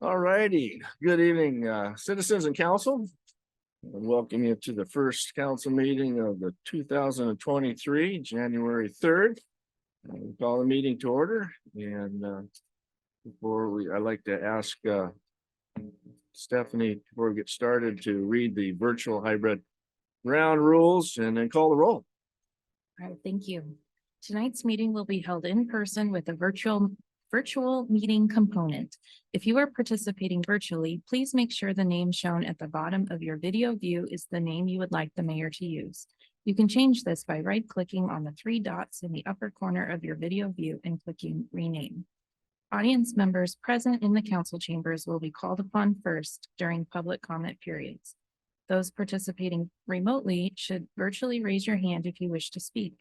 All righty. Good evening, citizens and council. I welcome you to the first council meeting of the 2023, January 3rd. We call the meeting to order, and I'd like to ask Stephanie, before we get started, to read the virtual hybrid round rules and then call the roll. All right, thank you. Tonight's meeting will be held in person with a virtual meeting component. If you are participating virtually, please make sure the name shown at the bottom of your video view is the name you would like the mayor to use. You can change this by right-clicking on the three dots in the upper corner of your video view and clicking rename. Audience members present in the council chambers will be called upon first during public comment periods. Those participating remotely should virtually raise your hand if you wish to speak.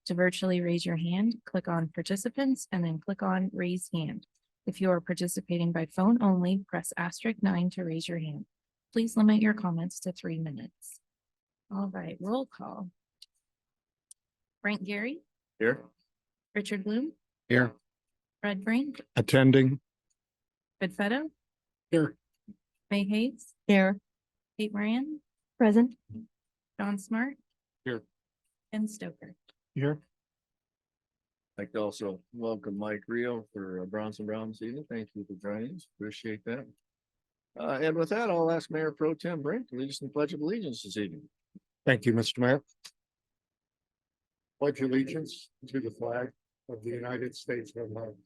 To virtually raise your hand, click on participants and then click on raise hand. If you are participating by phone only, press *9 to raise your hand. Please limit your comments to 3 minutes. All right, roll call. Frank Gehry. Here. Richard Bloom. Here. Fred Brink. Attending. Fred Fetto. Here. May Hayes. Here. Kate Moran. Present. John Smart. Here. Ken Stoker. Here. I'd like to also welcome Mike Rio for Bronson Brown this evening. Thank you for joining us. Appreciate that. And with that, I'll ask Mayor Pro Tem Brink to lead us in the Pledge of Allegiance this evening. Thank you, Mr. Mayor. Pledge allegiance to the flag of the United States of America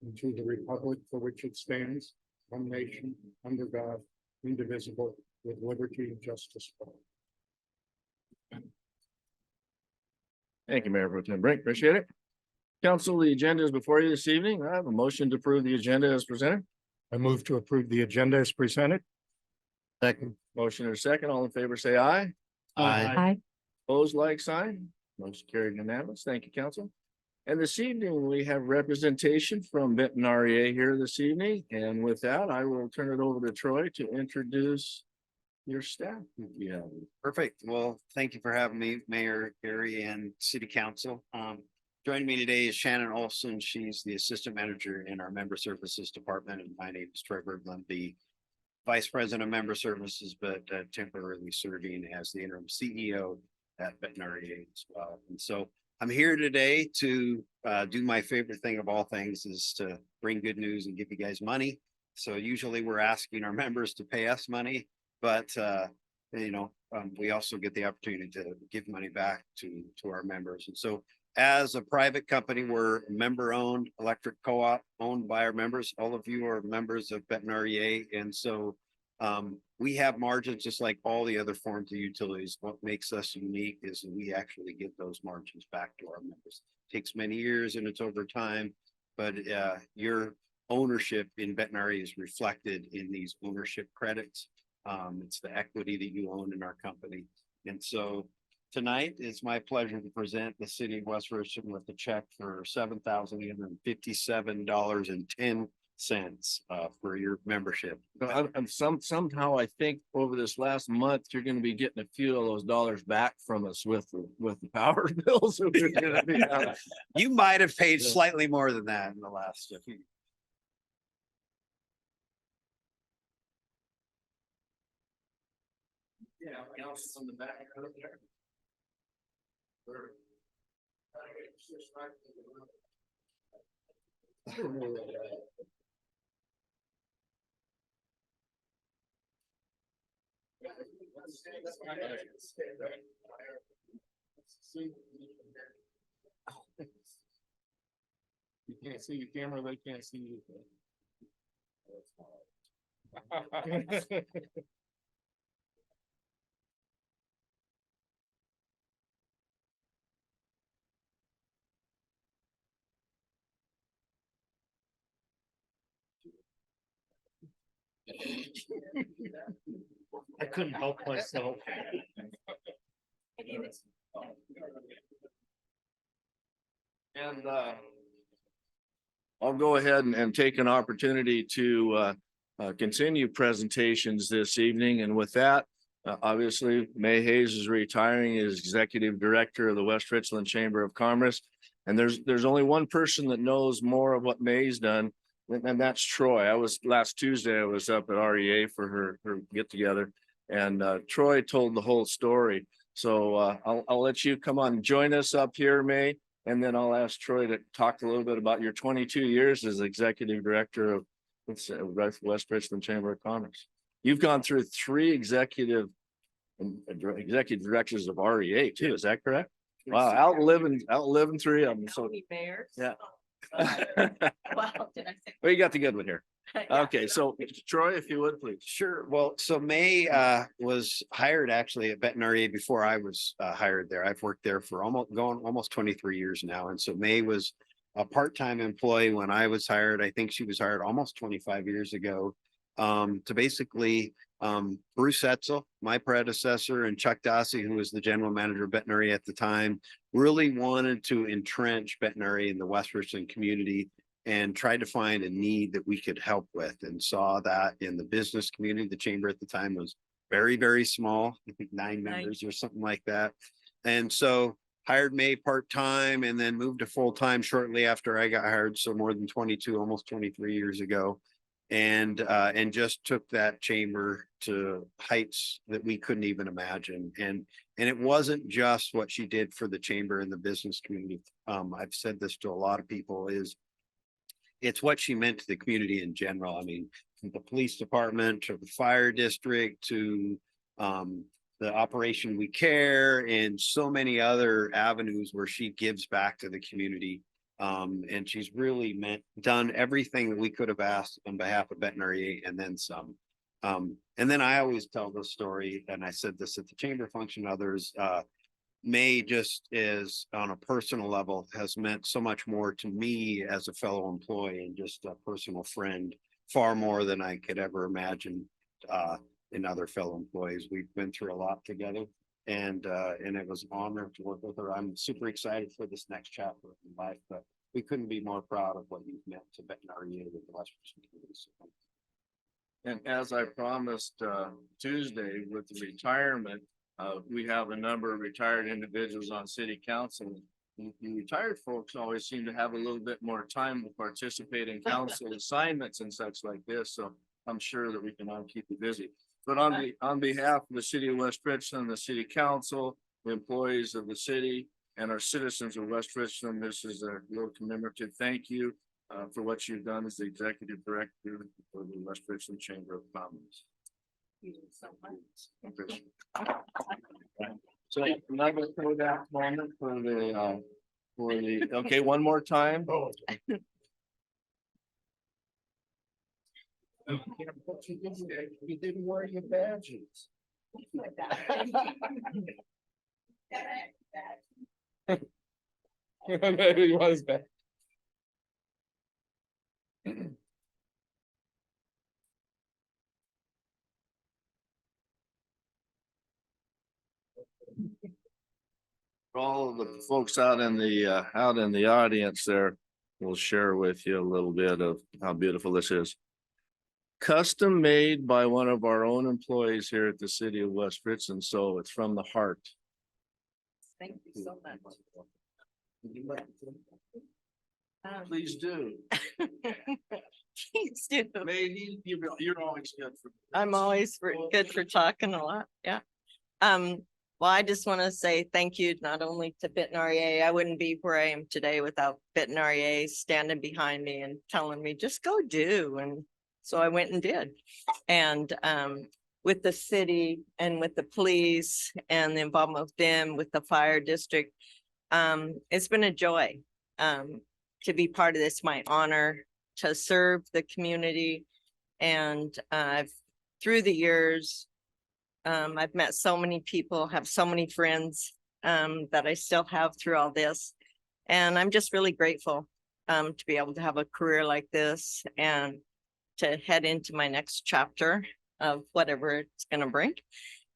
and to the republic for which it stands, one nation, under God, indivisible, with liberty and justice for all. Thank you, Mayor Pro Tem Brink. Appreciate it. Council, the agenda is before you this evening. I have a motion to approve the agenda as presented. I move to approve the agenda as presented. Second. Motion or second. All in favor, say aye. Aye. Opposed, like sign. Motion carried unanimous. Thank you, council. And this evening, we have representation from Benton REA here this evening. And with that, I will turn it over to Troy to introduce your staff. If you have it. Perfect. Well, thank you for having me, Mayor Gehry and City Council. Joining me today is Shannon Olson. She's the Assistant Manager in our Member Services Department, and my name is Troy Berglund, the Vice President of Member Services, but temporarily serving as the interim CEO at Benton REA as well. And so I'm here today to do my favorite thing of all things, is to bring good news and give you guys money. So usually we're asking our members to pay us money, but we also get the opportunity to give money back to our members. And so as a private company, we're member-owned electric co-op owned by our members. All of you are members of Benton REA. And so we have margins just like all the other forms of utilities. What makes us unique is we actually get those margins back to our members. It takes many years and it's over time, but your ownership in Benton REA is reflected in these ownership credits. It's the equity that you own in our company. And so tonight, it's my pleasure to present the city of West Richland with a check for $7,857.10 for your membership. Somehow I think over this last month, you're going to be getting a few of those dollars back from us with the power bills. You might have paid slightly more than that in the last few. Yeah, on the back there. You can't see your camera, they can't see you. I couldn't help myself. And I'll go ahead and take an opportunity to continue presentations this evening. And with that, obviously, May Hayes is retiring as Executive Director of the West Richland Chamber of Commerce. And there's only one person that knows more of what May's done and that's Troy. Last Tuesday, I was up at REA for her get together. And Troy told the whole story. So I'll let you come on, join us up here, May. And then I'll ask Troy to talk a little bit about your 22 years as executive director of West Richland Chamber of Commerce. You've gone through 3 executive directors of REA too. Is that correct? Wow, outliving 3 of them. So yeah. Wow, did I say? Well, you got the good one here. Yeah. Okay, so Troy, if you would, please. Sure. Well, so May was hired actually at Benton REA before I was hired there. I've worked there for almost 23 years now. And so May was a part-time employee when I was hired. I think she was hired almost 25 years ago to basically Bruce Etzel, my predecessor, and Chuck Dossie, who was the general manager of Benton REA at the time, really wanted to entrench Benton REA in the West Richland community and tried to find a need that we could help with, and saw that in the business community. The chamber at the time was very, very small, I think 9 members or something like that. And so hired May part-time and then moved to full-time shortly after I got hired. So more than 22, almost 23 years ago. And just took that chamber to heights that we couldn't even imagine. And it wasn't just what she did for the chamber and the business community. I've said this to a lot of people, it's what she meant to the community in general. I mean, from the police department to the fire district to the Operation We Care and so many other avenues where she gives back to the community. And she's really done everything that we could have asked on behalf of Benton REA and then some. And then I always tell the story, and I said this at the chamber function, others, May just is on a personal level has meant so much more to me as a fellow employee and just a personal friend, far more than I could ever imagine in other fellow employees. We've been through a lot together, and it was an honor to work with her. I'm super excited for this next chapter in life, but we couldn't be more proud of what you've meant to Benton REA with the West Richland community. So, And as I promised Tuesday with the retirement, we have a number of retired individuals on city council. The retired folks always seem to have a little bit more time to participate in council assignments and such like this. So I'm sure that we can all keep you busy. But on behalf of the city of West Richland, the city council, the employees of the city, and our citizens of West Richland, this is a little commemorative thank you for what you've done as the executive director for the West Richland Chamber of Commerce. So I'm not gonna throw that moment for the, okay, one more time. You didn't wear your badges. Maybe he was back. All of the folks out in the audience there will share with you a little bit of how beautiful this is. Custom made by one of our own employees here at the city of West Richland, so it's from the heart. Thank you so much. Please do. Please do. Maybe you're always good for. I'm always good for talking a lot. Yeah. Well, I just want to say thank you not only to Benton REA. I wouldn't be where I am today without Benton REA standing behind me and telling me, just go do. And so I went and did. And with the city and with the police and the involvement with them, with the fire district, it's been a joy to be part of this. My honor to serve the community. And through the years, I've met so many people, have so many friends that I still have through all this. And I'm just really grateful to be able to have a career like this and to head into my next chapter of whatever it's going to bring.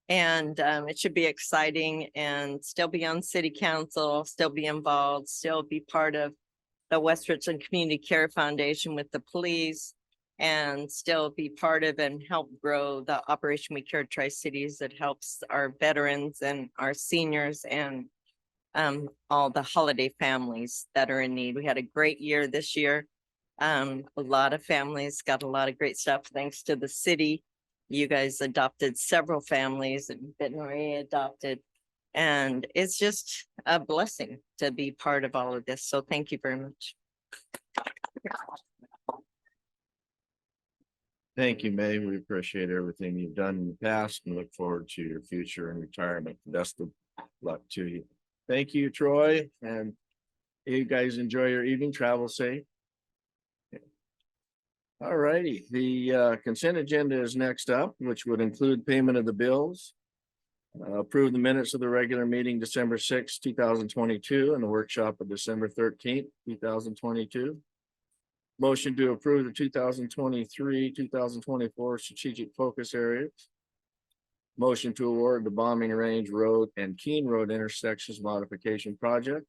And it should be exciting and still be on city council, still be involved, still be part of the West Richland Community Care Foundation with the police, and still be part of and help grow the Operation We Care Tri-Cities that helps our veterans and our seniors and all the holiday families that are in need. We had a great year this year. A lot of families got a lot of great stuff thanks to the city. You guys adopted several families and Benton REA adopted. And it's just a blessing to be part of all of this. So thank you very much. Thank you, May. We appreciate everything you've done in the past and look forward to your future and retirement. Best of luck to you. Thank you, Troy, and you guys enjoy your evening. Travel safe. All righty, the consent agenda is next up, which would include payment of the bills. Approve the minutes of the regular meeting December 6, 2022, and the workshop of December 13th, 2022. Motion to approve the 2023-2024 strategic focus areas. Motion to award the Bombing Range Road and Keene Road intersections modification project.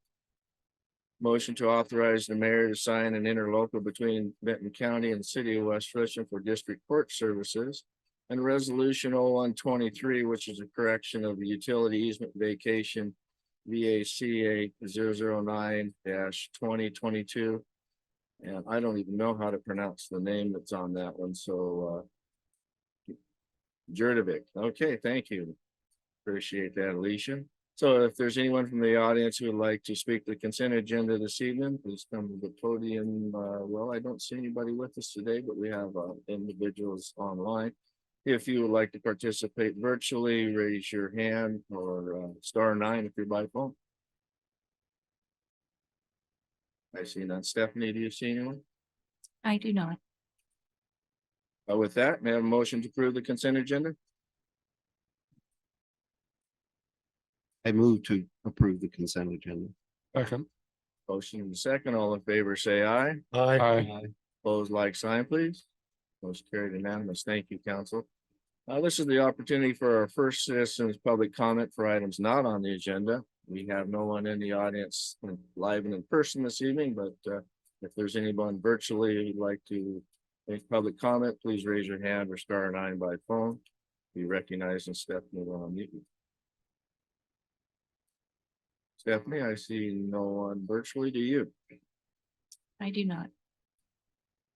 Motion to authorize the mayor to sign an interlocal between Benton County and the city of West Richland for district court services. And resolution 0123, which is a correction of the utility easement vacation VACA 009-2022. And I don't even know how to pronounce the name that's on that one, so Jurdovic. Okay, thank you. Appreciate that, Alicia. So if there's anyone from the audience who would like to speak to the consent agenda this evening, please come to the podium. Well, I don't see anybody with us today, but we have individuals online. If you would like to participate virtually, raise your hand or *9 if you're by phone. I see none. Stephanie, do you see anyone? I do not. With that, may I have a motion to approve the consent agenda? I move to approve the consent agenda. Second. Motion and second, all in favor, say aye. Aye. Opposed, like sign, please. Motion carried unanimous. Thank you, council. This is the opportunity for our first citizens public comment for items not on the agenda. We have no one in the audience live and in person this evening, but if there's anyone virtually who'd like to make public comment, please raise your hand or *9 by phone. Be recognized and Stephanie will unmute you. Stephanie, I see no one virtually. Do you? I do not.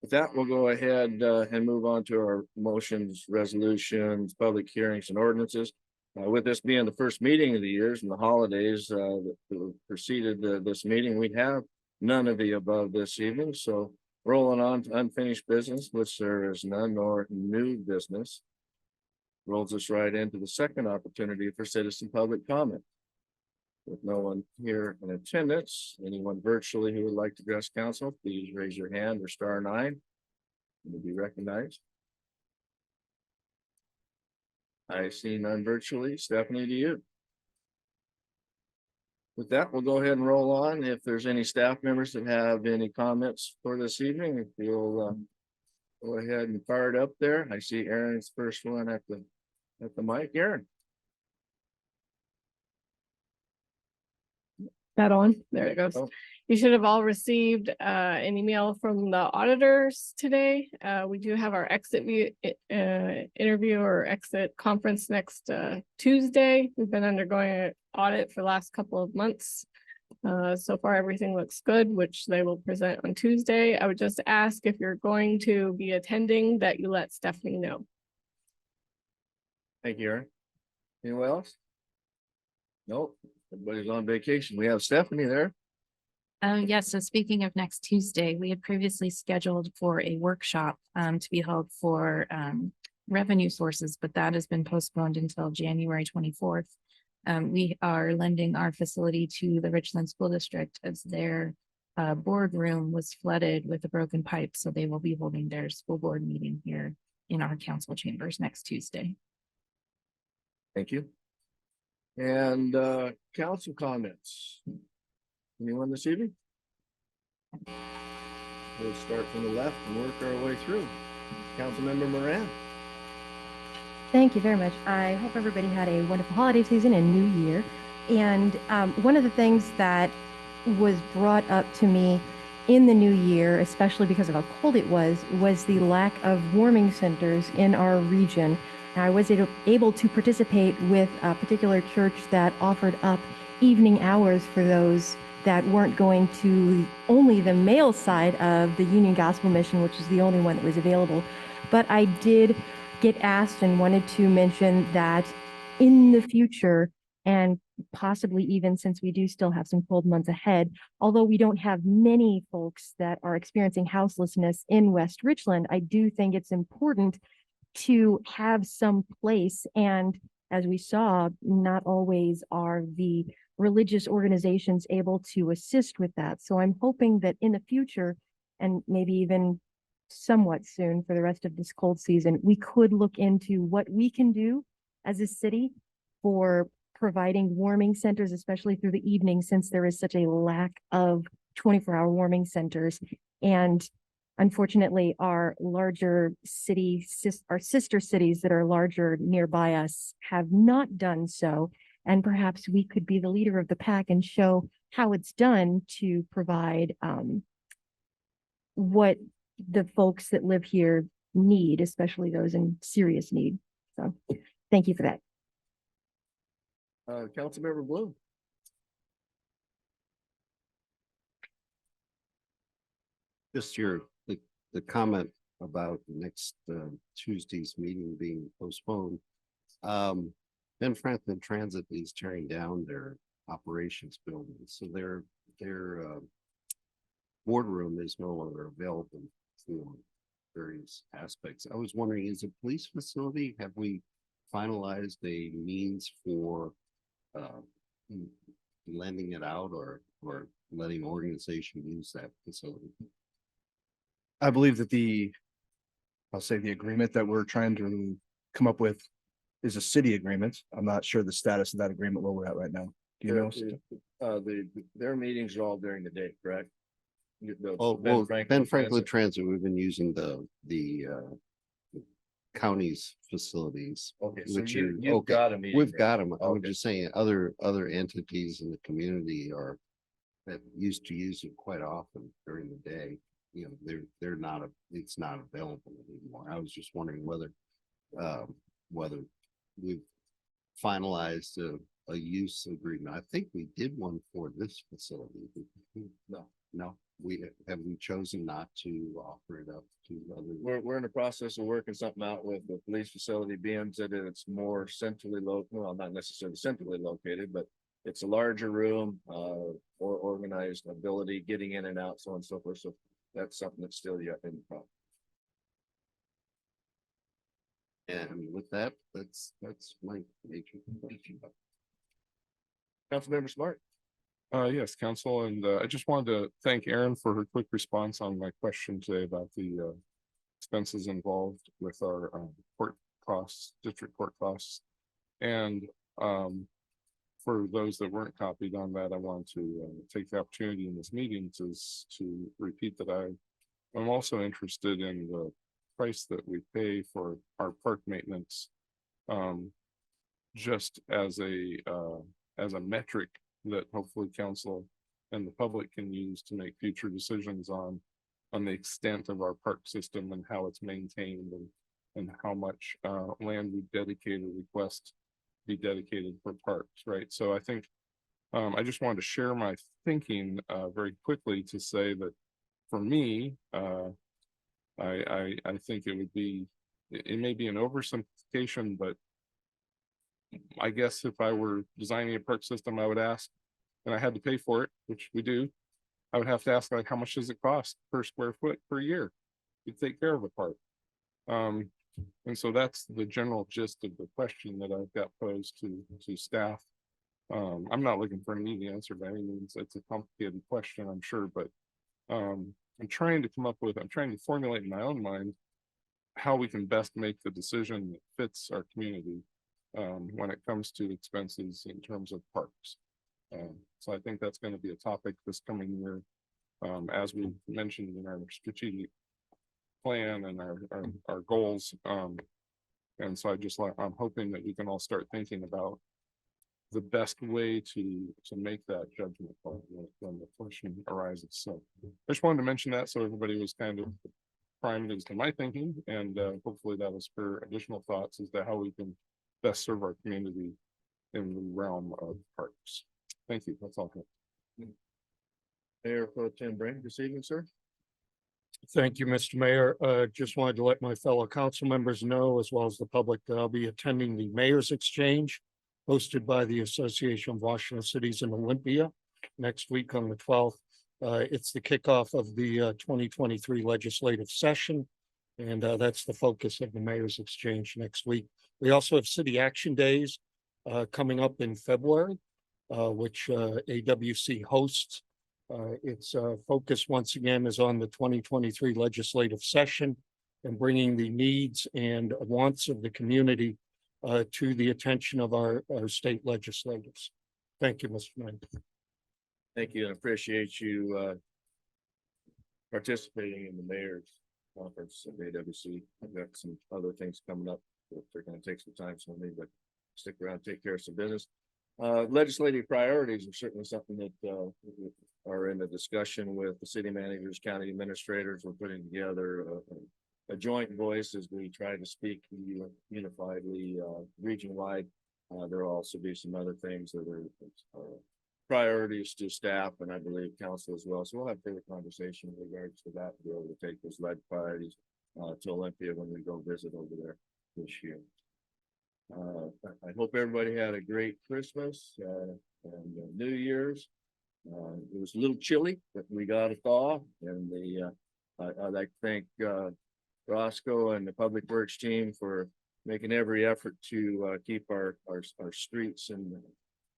With that, we'll go ahead and move on to our motions, resolutions, public hearings and ordinances. With this being the first meeting of the years and the holidays that preceded this meeting, we have none of the above this evening. So rolling on to unfinished business, which there is none nor new business. Rolls us right into the second opportunity for citizen public comment. With no one here in attendance, anyone virtually who would like to address council, please raise your hand or *9. You'll be recognized. I see none virtually. Stephanie, do you? With that, we'll go ahead and roll on. If there's any staff members that have any comments for this evening, if you'll go ahead and fire it up there. I see Aaron's first one at the mic. Aaron. That on, there it goes. Oh. You should have all received an email from the auditors today. We do have our interview or exit conference next Tuesday. We've been undergoing an audit for the last couple of months. So far, everything looks good, which they will present on Tuesday. I would just ask if you're going to be attending that you let Stephanie know. Thank you, Aaron. Anyone else? Nope. Everybody's on vacation. We have Stephanie there. Yes, so speaking of next Tuesday, we had previously scheduled for a workshop to be held for revenue sources, but that has been postponed until January 24th. We are lending our facility to the Richland School District as their boardroom was flooded with a broken pipe, so they will be holding their school board meeting here in our council chambers next Tuesday. Thank you. And council comments. Anyone this evening? We'll start from the left and work our way through. Councilmember Moran. Thank you very much. I hope everybody had a wonderful holiday season and new year. And one of the things that was brought up to me in the new year, especially because of how cold it was the lack of warming centers in our region. I was able to participate with a particular church that offered up evening hours for those that weren't going to only the male side of the Union Gospel Mission, which is the only one that was available. But I did get asked and wanted to mention that in the future, and possibly even since we do still have some cold months ahead, although we don't have many folks that are experiencing houselessness in West Richland, I do think it's important to have some place. And as we saw, not always are the religious organizations able to assist with that. So I'm hoping that in the future, and maybe even somewhat soon for the rest of this cold season, we could look into what we can do as a city for providing warming centers, especially through the evening, since there is such a lack of 24-hour warming centers. And unfortunately, our larger city, our sister cities that are larger nearby us have not done so. And perhaps we could be the leader of the pack and show how it's done to provide what the folks that live here need, especially those in serious need. So thank you for that. Councilmember Bloom. Just the comment about next Tuesday's meeting being postponed. Ben Franklin Transit is tearing down their operations building, so their boardroom is no longer available for various aspects. I was wondering, is a police facility, have we finalized a means for lending it out or letting organization use that facility? I believe that I'll say the agreement that we're trying to come up with is a city agreement. I'm not sure the status of that agreement where we're at right now. Do you know? Their meetings are all during the day, correct? Oh, well, Ben Franklin Transit, we've been using the county's facilities. Okay, so which you've okay, got a meeting. we've there. got them. I was Okay. just saying, other entities in the community that used to use it quite often during the day. You know, they're not it's not available anymore. I was just wondering whether we've finalized a use agreement. I think we did one for this facility. No, we chosen not to offer it up to other. We're in the process of working something out with the police facility, being that it's more centrally located, well, not necessarily centrally located, but it's a larger room, more organized ability, getting in and out, so on and so forth. So that's something that's still yet in the process. And with that, that's my major question. Councilmember Smart. Yes, council, and I just wanted to thank Erin for her quick response on my question today about the expenses involved with our court costs, district court costs. And for those that weren't copied on that, I want to take the opportunity in this meeting to repeat that I'm also interested in the price that we pay for our park maintenance, just as a metric that hopefully council and the public can use to make future decisions on the extent of our park system and how it's maintained and how much land we dedicate or request be dedicated for parks, right? So I think I just wanted to share my thinking very quickly to say that for me, I think it may be an oversimplification, but I guess if I were designing a park system, I would ask, and I had to pay for it, which we do, I would have to ask, like, how much does it cost per square foot per year to take care of a park? And so that's the general gist of the question that I've got posed to staff. I'm not looking for an easy answer by any means. It's a complicated question, I'm sure, but I'm trying to formulate in my own mind how we can best make the decision that fits our community when it comes to expenses in terms of parks. So I think that's going to be a topic this coming year, as we mentioned in our strategic plan and our goals. And so I'm hoping that we can all start thinking about the best way to make that judgment call when the question arises. So I just wanted to mention that so everybody was kind of primed as to my thinking, and hopefully that will spur additional thoughts as to how we can best serve our community in the realm of parks. Thank you. That's all. Mayor Pro Tem Brand, this evening, sir. Thank you, Mr. Mayor. Just wanted to let my fellow council members know, as well as the public, that I'll be attending the Mayor's Exchange hosted by the Association of Washington Cities in Olympia next week on the 12th. It's the kickoff of the 2023 legislative session. And that's the focus of the Mayor's Exchange next week. We also have City Action Days coming up in February, which AWC hosts. Its focus once again is on the 2023 legislative session and bringing the needs and wants of the community to the attention of our state legislators. Thank you, Mr. Mayor. Thank you and appreciate you participating in the mayor's conference of AWC. I've got some other things coming up. That they're gonna take some time from me, but stick around, take care of some business. Legislative priorities are certainly something that are in the discussion with the city managers, county administrators. We're putting together a joint voice as we try to speak unifiedly, region-wide. There'll also be some other things that are priorities to staff and I believe council as well. So we'll have further conversation in regards to that, to be able to take those lead priorities to Olympia when we go visit over there this year. I hope everybody had a great Christmas and New Year's. It was a little chilly, but we got a thaw and I'd like to thank Roscoe and the Public Works team for making every effort to keep our streets and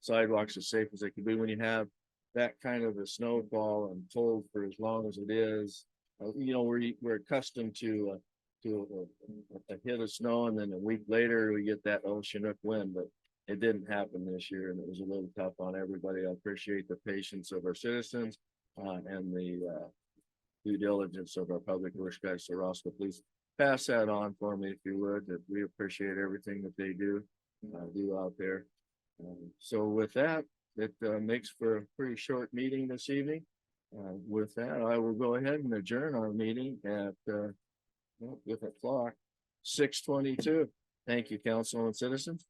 sidewalks as safe as they can be. When you have that kind of a snowfall and cold for as long as it is, we're accustomed to a hit of snow and then a week later we get that Chinook wind, but it didn't happen this year and it was a little tough on everybody. I appreciate the patience of our citizens and the due diligence of our public works guys. So Roscoe, please pass that on for me if you would, that we appreciate everything that they do out there. So with that, it makes for a pretty short meeting this evening. With that, I will go ahead and adjourn our meeting at different clock, 6:22. Thank you, council and citizens.